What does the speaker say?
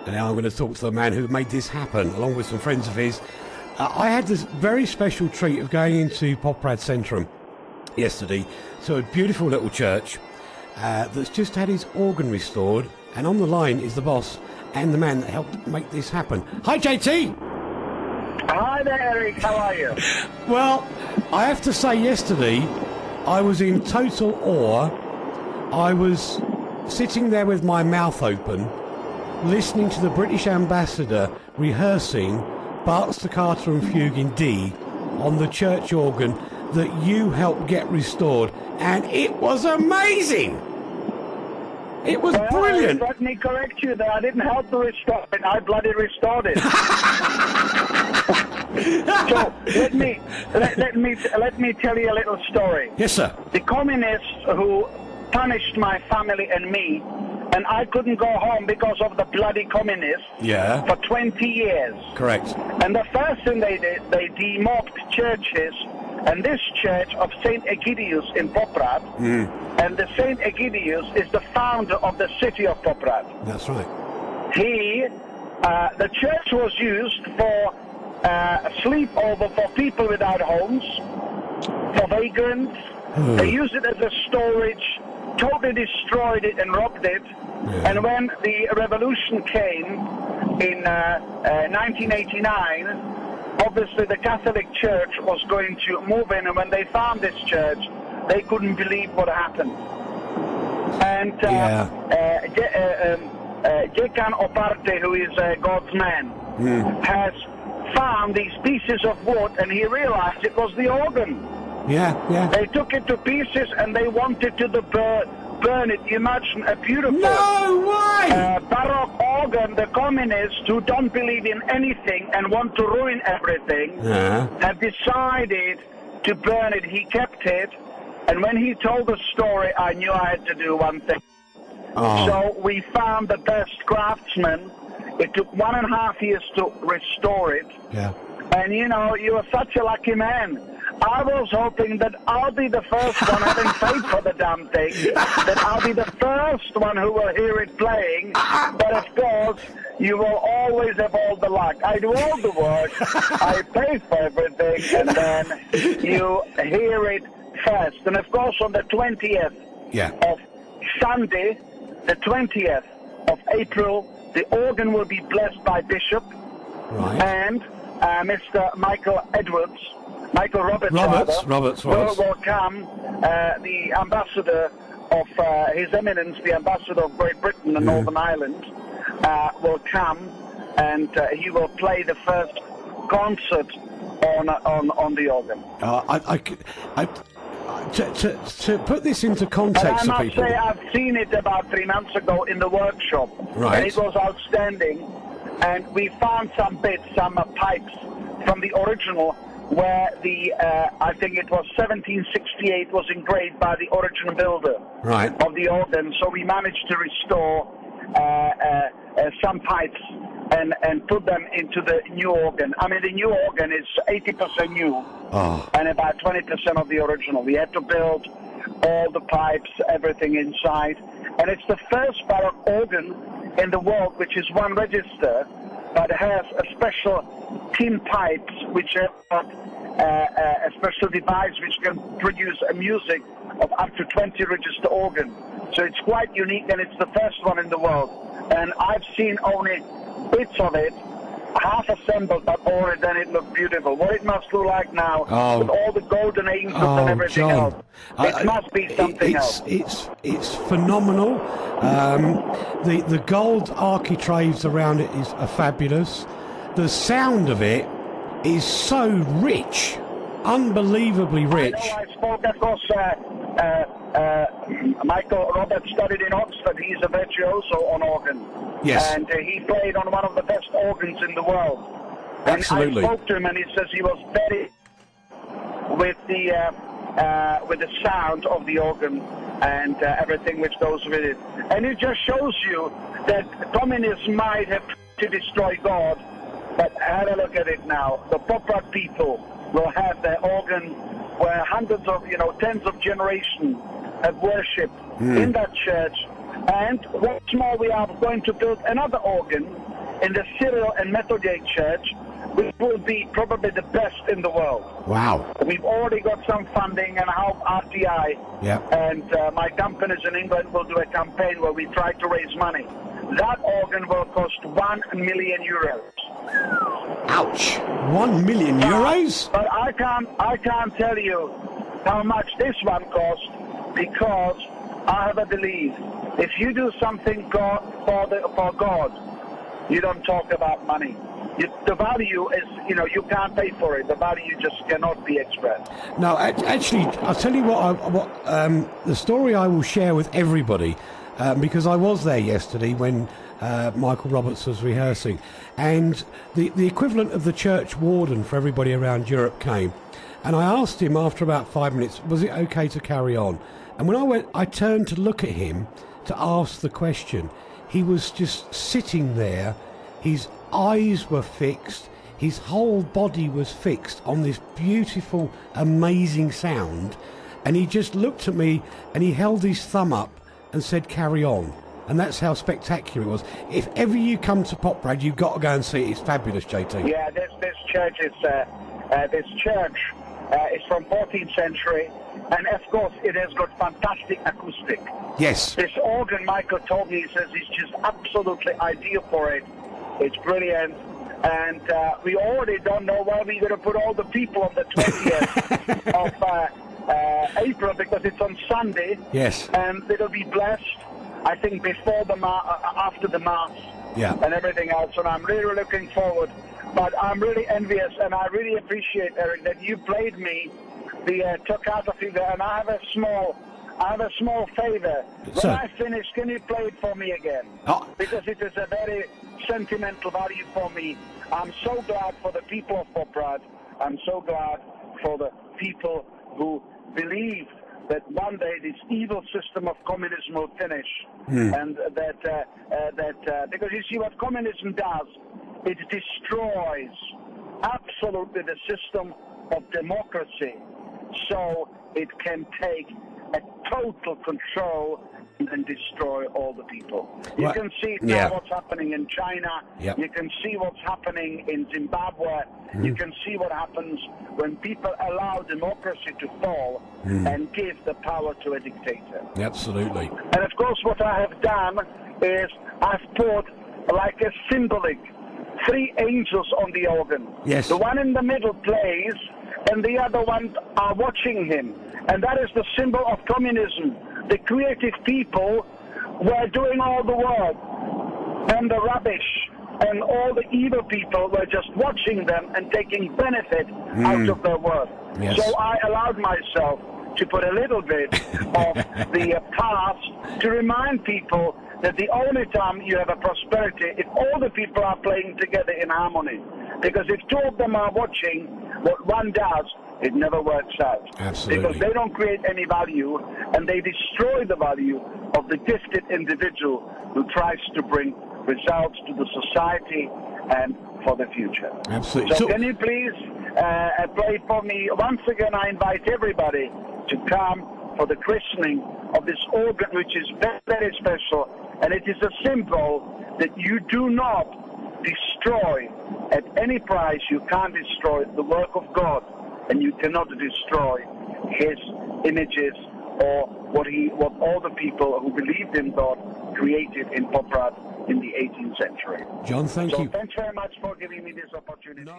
And now I'm going to talk to the man who made this happen, along with some friends of his. I had this very special treat of going into Poprad Centrum yesterday to a beautiful little church that's just had his organ restored. And on the line is the boss and the man that helped make this happen. Hi, JT! Hi there, Eric. How are you? Well, I have to say yesterday I was in total awe. I was sitting there with my mouth open, listening to the British ambassador rehearsing Bach Staccato and Fugue in D on the church organ that you helped get restored, and it was amazing! It was brilliant! Let me correct you there. I didn't help to restore it. I bloody restored it. So let me tell you a little story. Yes, sir. The communists who punished my family and me, and I couldn't go home because of the bloody communists. Yeah. For 20 years. Correct. And the first thing they did, they demobbed churches, and this church of Saint Egidius in Poprad, and the Saint Egidius is the founder of the city of Poprad. That's right. The church was used for sleepover for people without homes, for vagrants. They used it as a storage, totally destroyed it and robbed it. Yeah. And when the revolution came in 1989, obviously the Catholic Church was going to move in, and when they found this church, they couldn't believe what happened. And Dekan Oparte, who is God's man, has found these pieces of wood, and he realized it was the organ. Yeah. They took it to pieces, and they wanted to burn it. Imagine a beautiful Baroque organ. The communists, who don't believe in anything and want to ruin everything, have decided to burn it. He kept it, and when he told the story, I knew I had to do one thing. So we found the best craftsman. It took 1.5 years to restore it. Yeah. And you know, you are such a lucky man. I was hoping that I'll be the first one, having paid for the damn thing, that I'll be the first one who will hear it playing. But of course, you will always have all the luck. I do all the work, I pay for everything, and then you hear it first. And of course, on the 20th of Sunday, the 20th of April, the organ will be blessed by Bishop and Mr. Michael Roberts will come, the ambassador of His Eminence, the ambassador of Great Britain and Northern Ireland, will come, and he will play the first concert on the organ. To put this into context for people, I must say I've seen it about 3 months ago in the workshop, and it was outstanding. And we found some bits, some pipes from the original, where the I think it was 1768 was engraved by the original builder of the organ. So we managed to restore some pipes and put them into the new organ. I mean, the new organ is 80% new and about 20% of the original. We had to build all the pipes, everything inside. And it's the first Baroque organ in the world which is one register, but has a special tin pipes which have a special device which can produce a music of up to 20 register organ. So it's quite unique, and it's the first one in the world. And I've seen only bits of it, half assembled, but already then it looked beautiful. What it must look like now, with all the golden angels and everything else. It must be something else. It's phenomenal. The gold architraves around it are fabulous. The sound of it is so rich, unbelievably rich. I spoke, of course, Michael Roberts studied in Oxford. He's a virtuoso on organ. Yes. And he played on one of the best organs in the world. Absolutely. And I spoke to him, and he says he was very with the sound of the organ and everything which goes with it. And it just shows you that communists might have to destroy God, but have a look at it now. The Poprad people will have their organ where hundreds of, tens of generations have worshipped in that church. And what's more, we are going to build another organ in the Cyril and Methodian Church, which will be probably the best in the world. Wow. We've already got some funding and help RTI. Yeah. And my companies in England will do a campaign where we try to raise money. That organ will cost 1 million euros. Ouch! 1 million euros? But I can't tell you how much this one costs, because I have a belief. If you do something for God, you don't talk about money. The value is, you can't pay for it. The value just cannot be expressed. No, actually, I'll tell you the story I will share with everybody, because I was there yesterday when Michael Roberts was rehearsing, and the equivalent of the church warden for everybody around Europe came, and I asked him after about 5 minutes, was it okay to carry on? And when I turned to look at him to ask the question, he was just sitting there. His eyes were fixed, his whole body was fixed on this beautiful, amazing sound, and he just looked at me and he held his thumb up and said, carry on. And that's how spectacular it was. If ever you come to Poprad, you've got to go and see it. It's fabulous, JT. Yeah, this church is from 14th century, and of course it has got fantastic acoustic. Yes. This organ, Michael told me, he says it's just absolutely ideal for it. It's brilliant, and we already don't know where we're going to put all the people on the 20th of April, because it's on Sunday. Yes. And it'll be blessed, I think, before the after the Mass. Yeah. And everything else, and I'm really looking forward. But I'm really envious, and I really appreciate, Eric, that you played me the Toccata Figure, and I have a small favor. When I finish, can you play it for me again? Oh. Because it is a very sentimental value for me. I'm so glad for the people of Poprad. I'm so glad for the people who believe that one day this evil system of communism will finish, and that because you see what communism does, it destroys absolutely the system of democracy, so it can take a total control and destroy all the people. You can see now what's happening in China. Yep. You can see what's happening in Zimbabwe. You can see what happens when people allow democracy to fall and give the power to a dictator. Absolutely. And of course what I have done is I've put like a symbolic 3 angels on the organ. Yes. The one in the middle plays, and the other ones are watching him. And that is the symbol of communism. The creative people were doing all the work, and the rubbish and all the evil people were just watching them and taking benefit out of their work. Yes. So I allowed myself to put a little bit of the past to remind people that the only time you have a prosperity if all the people are playing together in harmony. Because if 2 of them are watching what one does, it never works out. Absolutely. Because they don't create any value, and they destroy the value of the gifted individual who tries to bring results to the society and for the future. Absolutely. So can you please play for me? Once again, I invite everybody to come for the christening of this organ, which is very, very special, and it is a symbol that you do not destroy at any price. You can't destroy the work of God, and you cannot destroy his images or what all the people who believed in God created in Poprad in the 18th century. John, thank you. Thanks very much for giving me this opportunity.